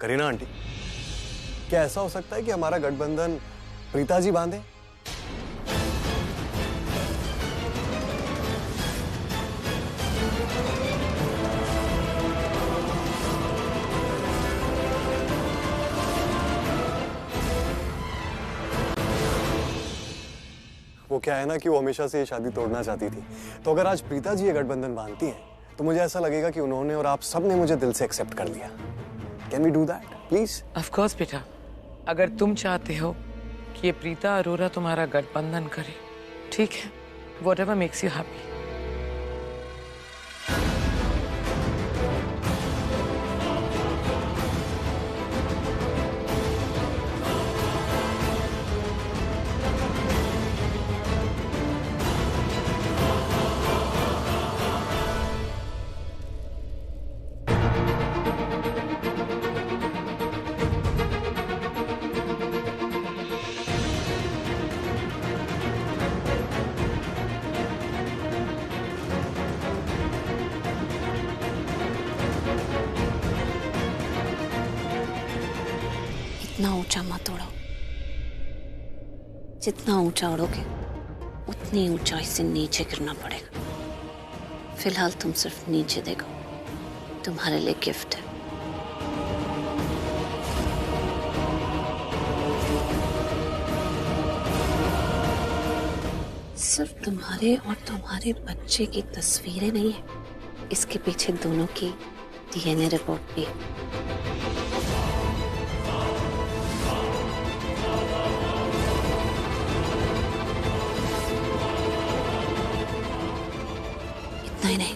Kareena aunty, क्या ऐसा हो सकता है कि हमारा गठबंधन प्रीता जी बांधे? वो क्या है ना कि वो हमेशा से ये शादी तोड़ना चाहती थी, तो अगर आज प्रीता जी ये गठबंधन बांधती हैं तो मुझे ऐसा लगेगा कि उन्होंने और आप सब ने मुझे दिल से एक्सेप्ट कर लिया। Can we do that please? Of course बेटा, अगर तुम चाहते हो कि ये प्रीता अरोरा तुम्हारा गठबंधन करे, ठीक है, व्हाटएवर मेक्स यू हैप्पी। इतना ऊंचा मत उड़ो, जितना ऊंचा उड़ोगे उतनी ऊंचाई से नीचे गिरना पड़ेगा। फिलहाल तुम सिर्फ नीचे देखो, तुम्हारे लिए गिफ्ट है। सिर्फ तुम्हारे और तुम्हारे बच्चे की तस्वीरें नहीं है, इसके पीछे दोनों की डीएनए रिपोर्ट भी है। नहीं,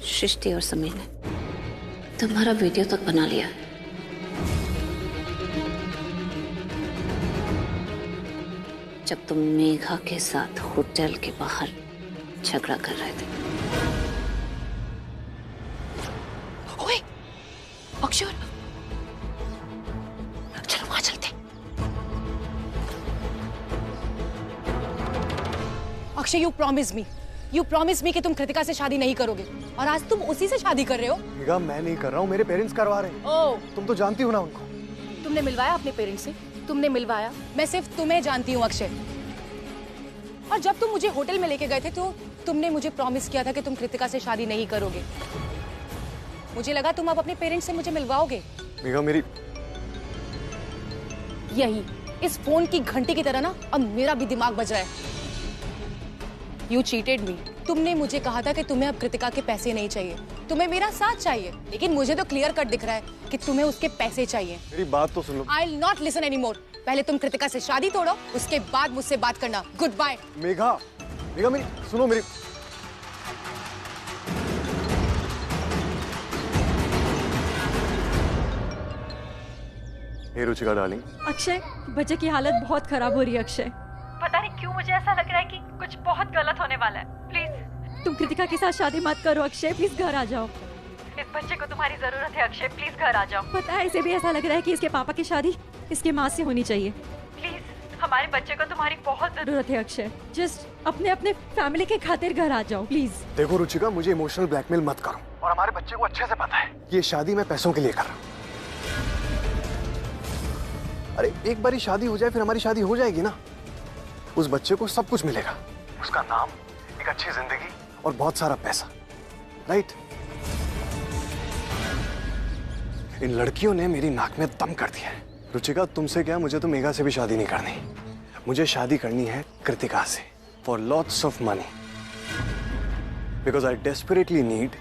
सृष्टि और समीर ने तुम्हारा वीडियो तक बना लिया है। जब तुम मेघा के साथ होटल के बाहर झगड़ा कर रहे थे। ओए, अक्षर, चलो वहां चलते। अक्षय, यू प्रॉमिस मी कि तुम कृतिका से शादी नहीं करोगे, और आज तुम उसी से शादी कर रहे हो। मेघा, मैं नहीं कर रहा हूँ, मेरे पेरेंट्स करवा रहे हैं। ओह, तुम तो जानती हो ना उनको। तुमने मिलवाया अपने पेरेंट्स से? तुमने मिलवाया? मैं सिर्फ तुम्हें जानती हूँ अक्षय। और जब तुम मुझे होटल में लेके गए थे तो तुमने मुझे प्रॉमिस किया था कि तुम कृतिका से शादी नहीं करोगे। मुझे लगा तुम अब अपने पेरेंट्स से मुझे मिलवाओगे। मेघा, मेरी यही इस फोन की घंटी की तरह ना अब मेरा भी दिमाग बज रहा है। You cheated me. तुमने मुझे कहा था कि तुम्हें अब कृतिका के पैसे नहीं चाहिए, तुम्हें मेरा साथ चाहिए, लेकिन मुझे तो क्लियर कट दिख रहा है कि तुम्हें उसके पैसे चाहिए। मेरी बात तो सुनो। I'll not listen anymore. पहले तुम कृतिका से शादी तोड़ो, उसके बाद मुझसे बात करना। Good bye. मेघा, मेघा, मेरी सुनो, मेरी हे रुचिका डार्लिंग। अक्षय, बच्चे की हालत बहुत खराब हो रही है। अक्षय, पता नहीं क्यों मुझे ऐसा लग रहा है कि कुछ बहुत गलत होने वाला है। प्लीज तुम कृतिका के साथ शादी मत करो। अक्षय, प्लीज घर आ जाओ। इस बच्चे को तुम्हारी जरूरत है अक्षय, प्लीज घर आ जाओ। पता है, इसे भी ऐसा लग रहा है कि इसके पापा की शादी इसके माँ से होनी चाहिए। प्लीज हमारे बच्चे को तुम्हारी बहुत जरूरत है अक्षय। जस्ट अपने फैमिली के खातिर घर आ जाओ प्लीज। देखो रुचिका, मुझे इमोशनल ब्लैकमेल मत करो, और हमारे बच्चे को अच्छे से पता है ये शादी मैं पैसों के लिए कर रहा हूँ। अरे एक बारी शादी हो जाए फिर हमारी शादी हो जाएगी ना। उस बच्चे को सब कुछ मिलेगा, उसका नाम, एक अच्छी जिंदगी और बहुत सारा पैसा, राइट? इन लड़कियों ने मेरी नाक में दम कर दिया है। रुचिका, तुमसे क्या, मुझे तो मेघा से भी शादी नहीं करनी। मुझे शादी करनी है कृतिका से, for lots of money, because I desperately need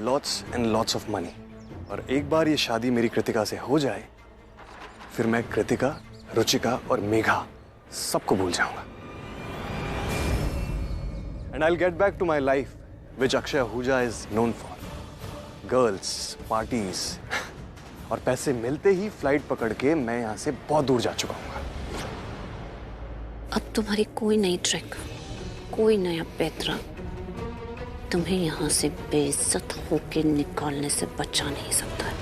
lots and lots of money. और एक बार ये शादी मेरी कृतिका से हो जाए, फिर मैं कृतिका, रुचिका और मेघा सबको भूल जाऊंगा। And I will get back to my life which Akshay Ahuja is known for, girls, parties, और पैसे मिलते ही फ्लाइट पकड़ के मैं यहाँ से बहुत दूर जा चुका हूँ। अब तुम्हारी कोई नई ट्रिक, कोई नया पैतरा तुम्हें यहाँ से बेइज्जत होके निकालने से बचा नहीं सकता है।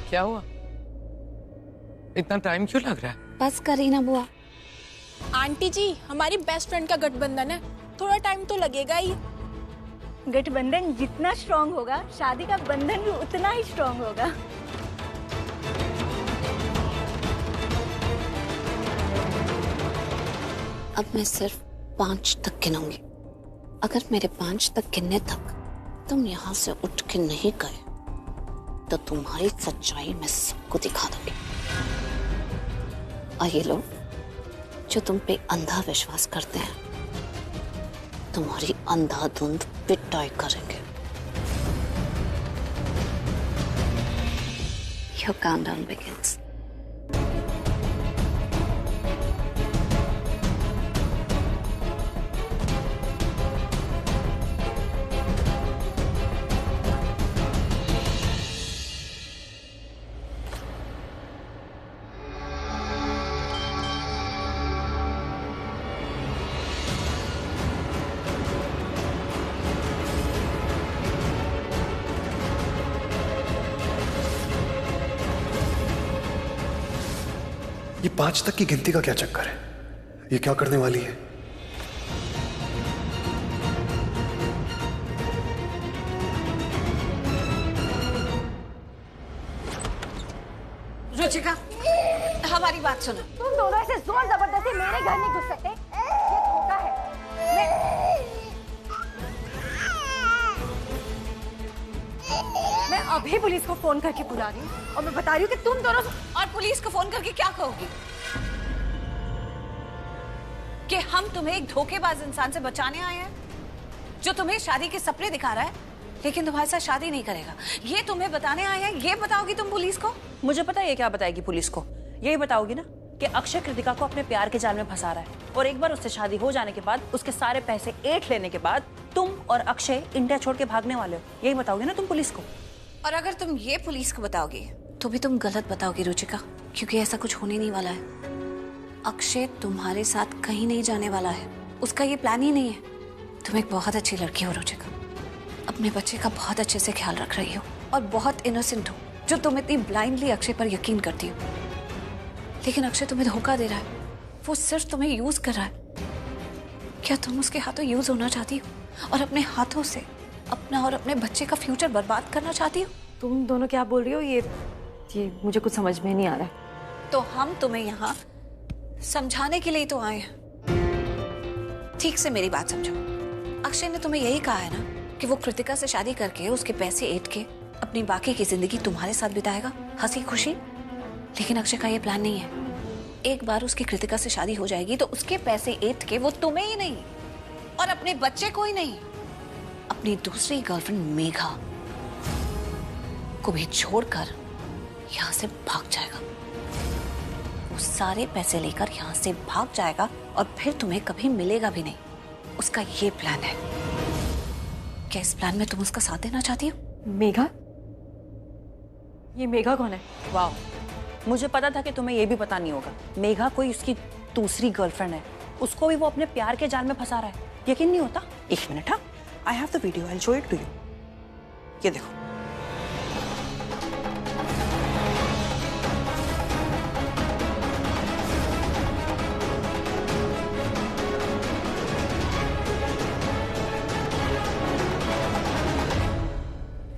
क्या हुआ? इतना टाइम क्यों लग रहा है? बस करीना बुआ। आंटी जी, हमारी बेस्ट फ्रेंड का गठबंधन है, थोड़ा टाइम तो लगेगा ही। गठबंधन जितना स्ट्रांग होगा, शादी का बंधन भी उतना ही स्ट्रांग होगा। अब मैं सिर्फ 5 तक गिनूंगी। अगर मेरे 5 तक गिनने तक तुम यहाँ से उठ के नहीं गए तो तुम्हारी सच्चाई मैं सबको दिखा दूंगी। और ये लोग जो तुम पे अंधा विश्वास करते हैं, तुम्हारी अंधाधुंध पिटाई करेंगे। Your countdown begins. ये 5 तक की गिनती का क्या चक्कर है? ये क्या करने वाली है? रुचिका, हमारी बात सुनो। तुम दोनों ऐसे जोर जबरदस्ती मेरे घर नहीं घुस सकते। ये धोखा है। मैं अभी पुलिस को फोन करके बुला रही हूँ और मैं बता रही हूँ कि तुम दोनों। और पुलिस को फोन करके क्या कहोगी? कि हम तुम्हें एक धोखेबाज इंसान से बचाने आए हैं जो तुम्हें शादी के सपने दिखा रहा है लेकिन तुम्हारे साथ शादी नहीं करेगा। ये तुम्हें बताने आए हैं, ये बताओगी तुम पुलिस को? मुझे पता है ये क्या बताएगी पुलिस को। यही बताओगी ना कि अक्षय कृतिका को अपने प्यार के जाल में फंसा रहा है और एक बार उससे शादी हो जाने के बाद उसके सारे पैसे ऐंठ लेने के बाद तुम और अक्षय इंडिया छोड़ के भागने वाले हो। यही बताओगे ना तुम पुलिस को। और अगर तुम ये पुलिस को बताओगी तो भी तुम गलत बताओगी रुचिका, क्योंकि ऐसा कुछ होने नहीं वाला है। अक्षय तुम्हारे साथ कहीं नहीं जाने वाला है, उसका ये प्लान ही नहीं है। तुम एक बहुत अच्छी लड़की हो रुचिका, अपने बच्चे का बहुत अच्छे से ख्याल रख रही हो और बहुत इनोसेंट हो जो तुम इतनी ब्लाइंडली अक्षय पर यकीन करती हो। लेकिन अक्षय तुम्हें धोखा दे रहा है, वो सिर्फ तुम्हें यूज कर रहा है। क्या तुम उसके हाथों यूज होना चाहती हो और अपने हाथों से अपना और अपने बच्चे का फ्यूचर बर्बाद करना चाहती हो? तुम दोनों क्या बोल रही हो? ये मुझे कुछ समझ में नहीं आ रहा है। तो हम तुम्हें यहाँ समझाने के लिए तो आए हैं। ठीक से मेरी बात समझो। अक्षय ने तुम्हें यही कहा है ना कि वो कृतिका से शादी करके उसके पैसे ऐंठ के अपनी बाकी की जिंदगी तुम्हारे साथ बिताएगा, हंसी खुशी। लेकिन अक्षय का ये प्लान नहीं है। एक बार उसकी कृतिका से शादी हो जाएगी तो उसके पैसे ऐंठ के वो तुम्हें ही नहीं और अपने बच्चे को ही नहीं, अपनी दूसरी गर्लफ्रेंड मेघा को भी छोड़कर यहाँ से भाग जाएगा। वो सारे पैसे लेकर यहाँ से भाग जाएगा और फिर तुम्हें कभी मिलेगा भी नहीं। उसका ये प्लान है। क्या इस प्लान में तुम उसका साथ देना चाहती हो? मेघा? ये मेघा कौन है? वाह, मुझे पता था कि तुम्हें ये भी पता नहीं होगा। मेघा कोई उसकी दूसरी गर्लफ्रेंड है, उसको भी वो अपने प्यार के जाल में फंसा रहा है। यकीन नहीं होता? एक मिनट। हाँ, I have the video, I will show it to you. ये देखो।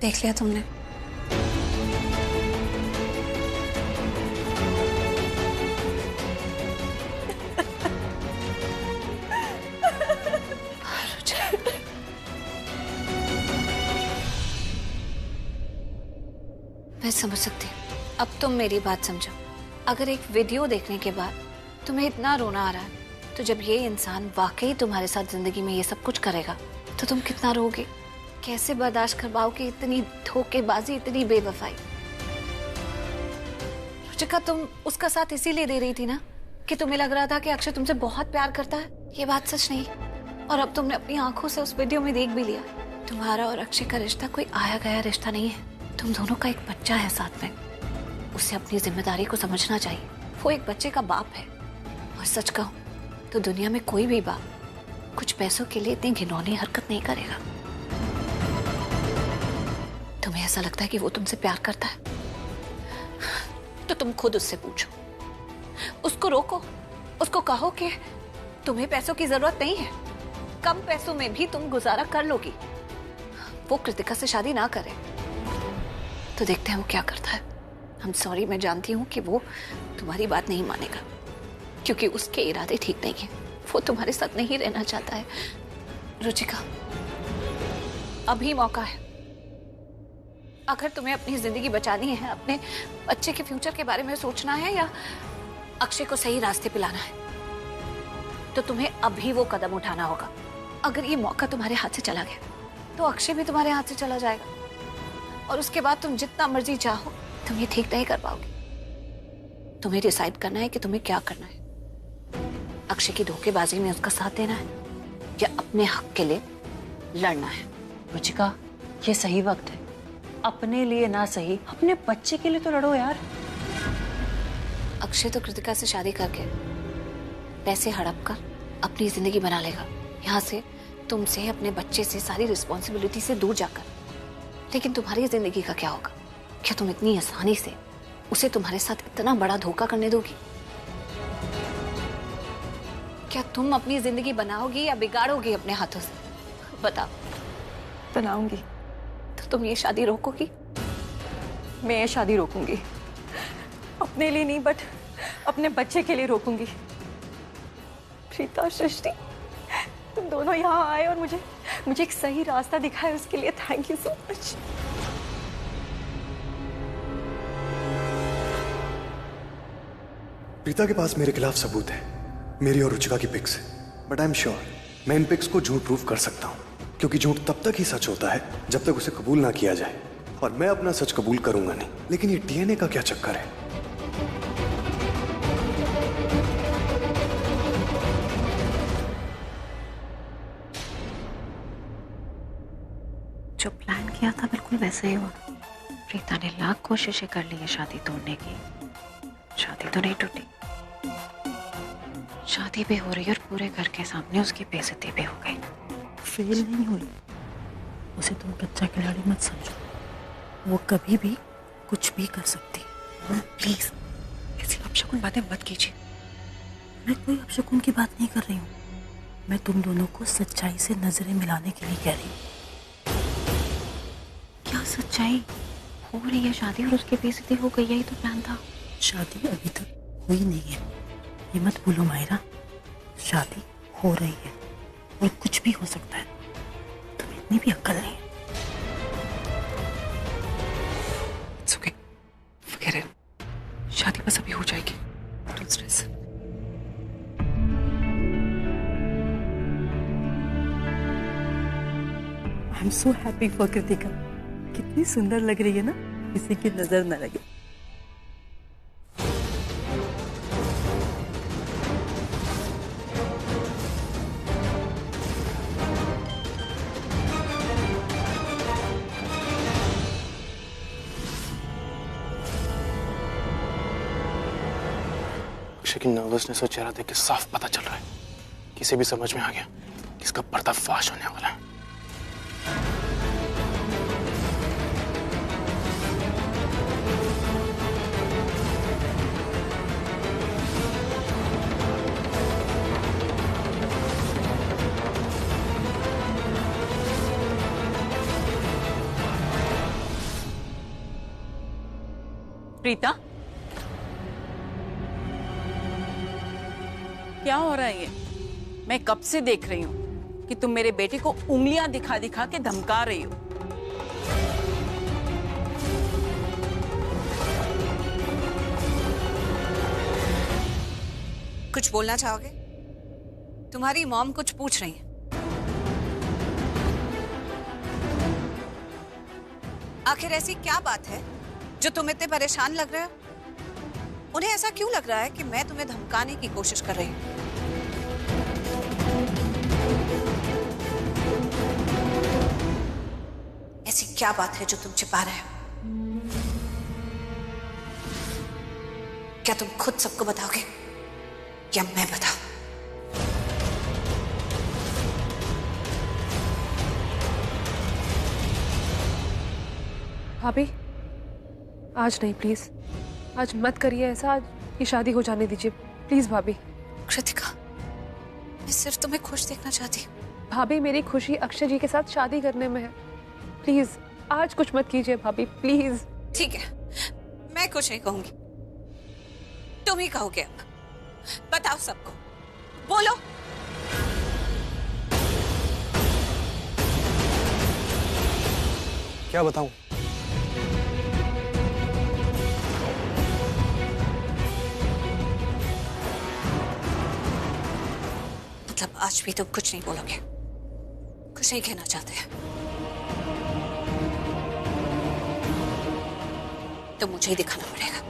देख लिया तुमने? मैं समझ सकती हूँ। अब तुम मेरी बात समझो। अगर एक वीडियो देखने के बाद तुम्हें इतना रोना आ रहा है तो जब ये इंसान वाकई तुम्हारे साथ जिंदगी में ये सब कुछ करेगा तो तुम कितना रोगे? कैसे बर्दाश्त कर पाओगे इतनी धोखेबाजी, इतनी बेवफाई? रुचिका, तुम उसका साथ इसीलिए दे रही थी ना कि तुम्हें लग रहा था कि अक्षय तुमसे बहुत प्यार करता है। ये बात सच नहीं, और अब तुमने अपनी आंखों से उस वीडियो में देख भी लिया। तुम्हारा और अक्षय का रिश्ता कोई आया गया रिश्ता नहीं है। तुम दोनों का एक बच्चा है साथ में। उसे अपनी जिम्मेदारी को समझना चाहिए। वो एक बच्चे का बाप है। और सच कहूं तो दुनिया में कोई भी बाप कुछ पैसों के लिए इतनी घिनौनी हरकत नहीं करेगा। तुम्हें ऐसा लगता है कि वो तुमसे प्यार करता है तो तुम खुद उससे पूछो, उसको रोको, उसको कहो कि तुम्हें पैसों की जरूरत नहीं है, कम पैसों में भी तुम गुजारा कर लोगी। वो कृतिका से शादी ना करे तो देखते हैं वो क्या करता है। I'm sorry, मैं जानती हूँ कि वो तुम्हारी बात नहीं मानेगा क्योंकि उसके इरादे ठीक नहीं है। वो तुम्हारे साथ नहीं रहना चाहता है। रुचिका, अभी मौका है। अगर तुम्हें अपनी जिंदगी बचानी है, अपने बच्चे के फ्यूचर के बारे में सोचना है या अक्षय को सही रास्ते पे लाना है, तो तुम्हें अभी वो कदम उठाना होगा। अगर ये मौका तुम्हारे हाथ से चला गया तो अक्षय भी तुम्हारे हाथ से चला जाएगा और उसके बाद तुम जितना मर्जी चाहो तुम ये ठीक नहीं कर पाओगे। तुम्हें डिसाइड करना है कि तुम्हें क्या करना है। अक्षय की धोखेबाजी में उसका साथ देना है या अपने हक के लिए लड़ना है। रुचिका, ये सही वक्त है। अपने लिए ना सही, अपने बच्चे के लिए तो लड़ो यार। अक्षय तो कृतिका से शादी करके पैसे हड़प कर अपनी जिंदगी बना लेगा, यहाँ से, तुमसे, अपने बच्चे से, सारी रिस्पॉन्सिबिलिटी से दूर जाकर। लेकिन तुम्हारी जिंदगी का क्या होगा? क्या तुम इतनी आसानी से उसे तुम्हारे साथ इतना बड़ा धोखा करने दोगी? क्या तुम अपनी जिंदगी बनाओगी या बिगाड़ोगी अपने हाथों से? बताओ। बनाऊंगी। तो तुम ये शादी रोकोगी? मैं ये शादी रोकूंगी, अपने लिए नहीं बट अपने बच्चे के लिए रोकूंगी। प्रीता और सृष्टि, तुम दोनों यहाँ आए और मुझे एक सही रास्ता दिखाया, उसके लिए thank you so much. Preeta के पास मेरे खिलाफ सबूत है, मेरी और रुचिका की pics. But I am sure मैं इन पिक्स को झूठ प्रूफ कर सकता हूं, क्योंकि झूठ तब तक ही सच होता है जब तक उसे कबूल ना किया जाए। और मैं अपना सच कबूल करूंगा नहीं। लेकिन ये डीएनए का क्या चक्कर है? जो प्लान किया था बिल्कुल वैसे ही हुआ। प्रीता ने लाख कोशिशें कर ली है शादी तोड़ने की, शादी तो नहीं टूटी। शादी भी हो रही है और पूरे घर के सामने उसकी बेइज्जती भी हो गई। फेल नहीं हुई, उसे तुम कच्चा खिलाड़ी मत समझो। वो कभी भी कुछ भी कर सकती है। प्लीज ऐसी अपशकुन बातें मत कीजिए। मैं कोई अपशकुन की बात नहीं कर रही हूँ। मैं तुम दोनों को सच्चाई से नजरें मिलाने के लिए कह रही हूँ। क्या सच्चाई? हो रही है शादी और उसकी बेइज्जती हो गई है, ये तो प्लान था। शादी अभी तक हुई नहीं है, ये मत भूलो मायरा। शादी हो रही है और कुछ भी हो सकता है। तुम्हें इतनी भी अक्ल नहीं है। It's okay. Forget it. शादी बस अभी हो जाएगी। Don't stress. I am so happy for Kritika. कितनी सुंदर लग रही है ना, किसी की नजर न लगे। अक्षय की नर्वसनेस और चेहरा देख के साफ पता चल रहा है, किसे भी समझ में आ गया कि इसका पर्दाफाश होने वाला है। प्रीता, क्या हो रहा है ये? मैं कब से देख रही हूँ कि तुम मेरे बेटे को उंगलियां दिखा दिखा के धमका रही हो। कुछ बोलना चाहोगे? तुम्हारी मॉम कुछ पूछ रही है। आखिर ऐसी क्या बात है जो तुम इतने परेशान लग रहे हो? उन्हें ऐसा क्यों लग रहा है कि मैं तुम्हें धमकाने की कोशिश कर रही हूं? ऐसी क्या बात है जो तुम छिपा रहे हो? क्या तुम खुद सबको बताओगे या मैं बताऊं? भाभी, आज नहीं प्लीज, आज मत करिए ऐसा। आज ये शादी हो जाने दीजिए प्लीज भाभी। कृतिका, मैं सिर्फ तुम्हें खुश देखना चाहती हूँ। भाभी, मेरी खुशी अक्षय जी के साथ शादी करने में है। प्लीज आज कुछ मत कीजिए भाभी, प्लीज। ठीक है, मैं कुछ नहीं कहूंगी, तुम ही कहोगे। अब बताओ सबको, बोलो। क्या बताऊं? मतलब आज भी तुम कुछ नहीं बोलोगे, कुछ नहीं कहना चाहते हैं? तो मुझे ही दिखाना पड़ेगा।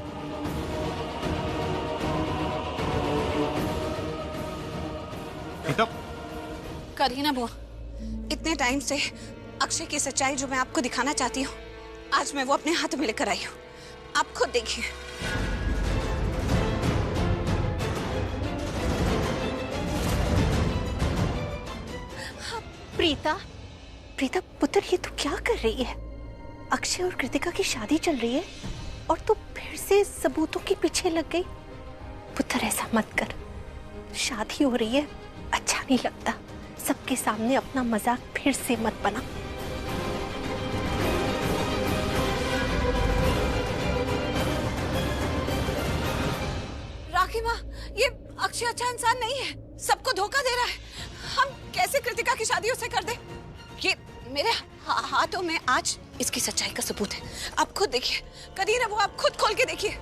करीना बुआ, इतने टाइम से अक्षय की सच्चाई जो मैं आपको दिखाना चाहती हूँ, आज मैं वो अपने हाथ में लेकर आई हूँ। आप खुद देखिए। प्रीता, प्रीता पुत्र, ये तू क्या कर रही है? अक्षय और कृतिका की शादी चल रही है और तू फिर से सबूतों के पीछे लग गई। पुत्र ऐसा मत कर, शादी हो रही है, अच्छा नहीं लगता। सबके सामने अपना मजाक फिर से मत बना। राखी माँ, ये अक्षय अच्छा इंसान नहीं है, सबको धोखा दे रहा है। हम कैसे कृतिका की शादी उसे कर दे? ये मेरे हाथों में आज इसकी सच्चाई का सबूत है। आप खुद देखिए करीना, वो आप खुद खोल के देखिए।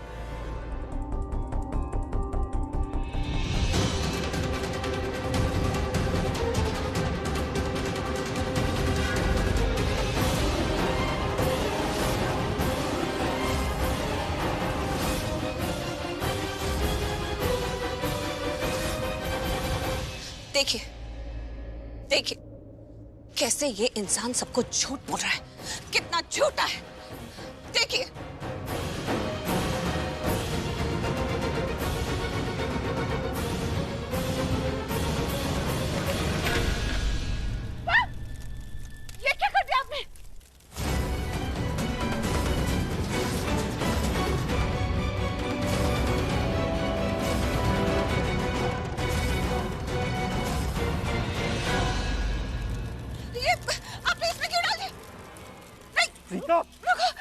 देखिए देखिए कैसे ये इंसान सबको झूठ बोल रहा है, कितना झूठा है। देखिए ये क्या कर दिया आपने?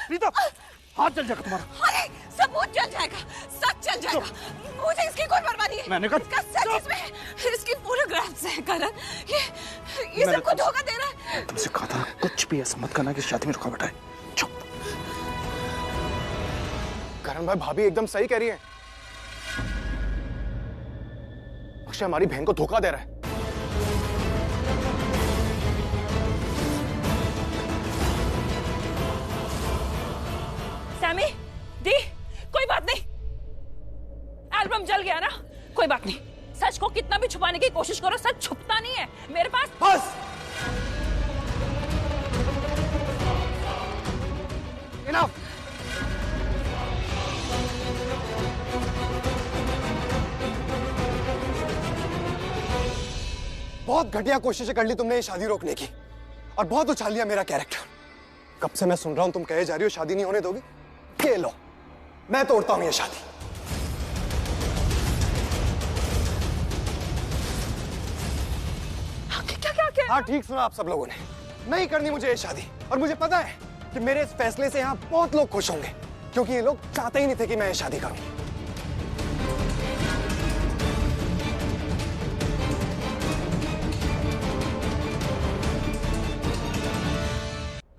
प्रीता, हाथ जल जाएगा तुम्हारा। अरे सबूत जल जाएगा, सच जल जाएगा। मुझे इसकी कोई परवाह नहीं है। मैंने कहा इसका सच इसमें है, इसकी फोटोग्राफ्स हैं। करण ये सबको धोखा दे रहा है। तुमसे कहा था कुछ भी ऐसा मत करना कि शादी में रुकावट आए। चुप। करण भाई, भाभी एकदम सही कह रही है। अक्षय हमारी बहन को धोखा दे रहा है। सैमी, दी, कोई बात नहीं, एल्बम जल गया ना, कोई बात नहीं। सच को कितना भी छुपाने की कोशिश करो, सच छुपता नहीं है मेरे पास। बस इनफ। बहुत घटिया कोशिशें कर ली तुमने ये शादी रोकने की, और बहुत उछाल लिया मेरा कैरेक्टर। कब से मैं सुन रहा हूं तुम कहे जा रही हो शादी नहीं होने दोगी। ये लो, मैं तोड़ता हूं ये शादी। क्या? हाँ ठीक सुना आप सब लोगों ने, नहीं करनी मुझे ये शादी। और मुझे पता है कि मेरे इस फैसले से यहाँ बहुत लोग खुश होंगे, क्योंकि ये लोग चाहते ही नहीं थे कि मैं ये शादी करूं।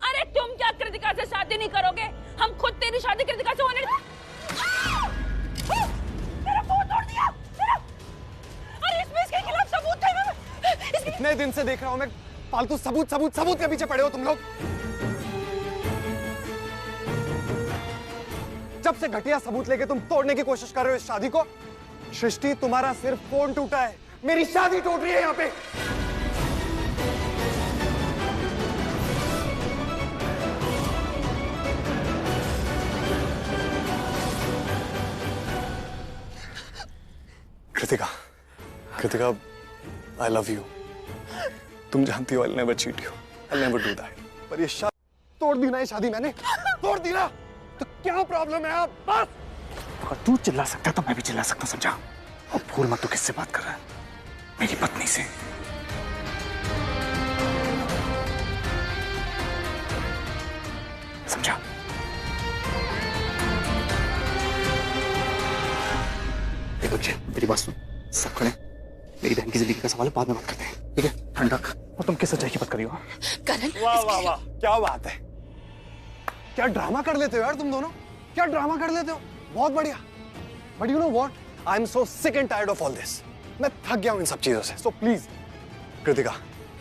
अरे तुम क्या कृतिका से शादी नहीं करोगे? हम खुद तेरी शादी कृतिका से होने मेरा फोन तोड़ दिया। अरे इसमें इसके खिलाफ सबूत है। इतने दिन से देख रहा हूं मैं, फालतू सबूत सबूत सबूत के पीछे पड़े हो तुम लोग। जब से घटिया सबूत लेके तुम तोड़ने की कोशिश कर रहे हो इस शादी को। सृष्टि, तुम्हारा सिर्फ फोन टूटा है, मेरी शादी टूट रही है यहाँ पे। Kritika, Kritika, I love you. तुम जानती हो I'll never cheat you. I'll never do that. पर ये शादी तोड़ दी ना, ये शादी मैंने तोड़ दी ना, तो क्या प्रॉब्लम है आप? बस अगर तू चिल्ला सकता है तो मैं भी चिल्ला सकता हूँ, समझा? और भूल मत तू किससे बात कर रहा है, मेरी पत्नी से। अक्षय मेरी बात सुन, सब खड़े, मेरी बहन की जिंदगी का सवाल है, बाद में बात करते हैं, ठीक है? ठंडा और तुम किस सच्चाई की बात कर रही हो? करण, वाह वाह वाह, क्या बात है, क्या ड्रामा कर लेते हो यार तुम दोनों, क्या ड्रामा कर लेते हो, बहुत बढ़िया। But you know what, I am so sick and tired of all this. मैं थक गया हूं इन सब चीजों से। सो प्लीज कृतिका,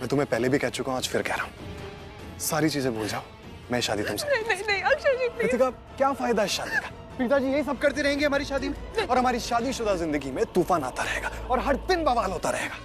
मैं तुम्हें पहले भी कह चुका हूं, आज फिर कह रहा हूं, सारी चीजें भूल जाओ, मैं शादी तुमसे। नहीं अक्षय जी, कृतिका, क्या फायदा है शादी का? पिताजी यही सब करते रहेंगे हमारी शादी में, और हमारी शादीशुदा जिंदगी में तूफान आता रहेगा और हर दिन बवाल होता रहेगा।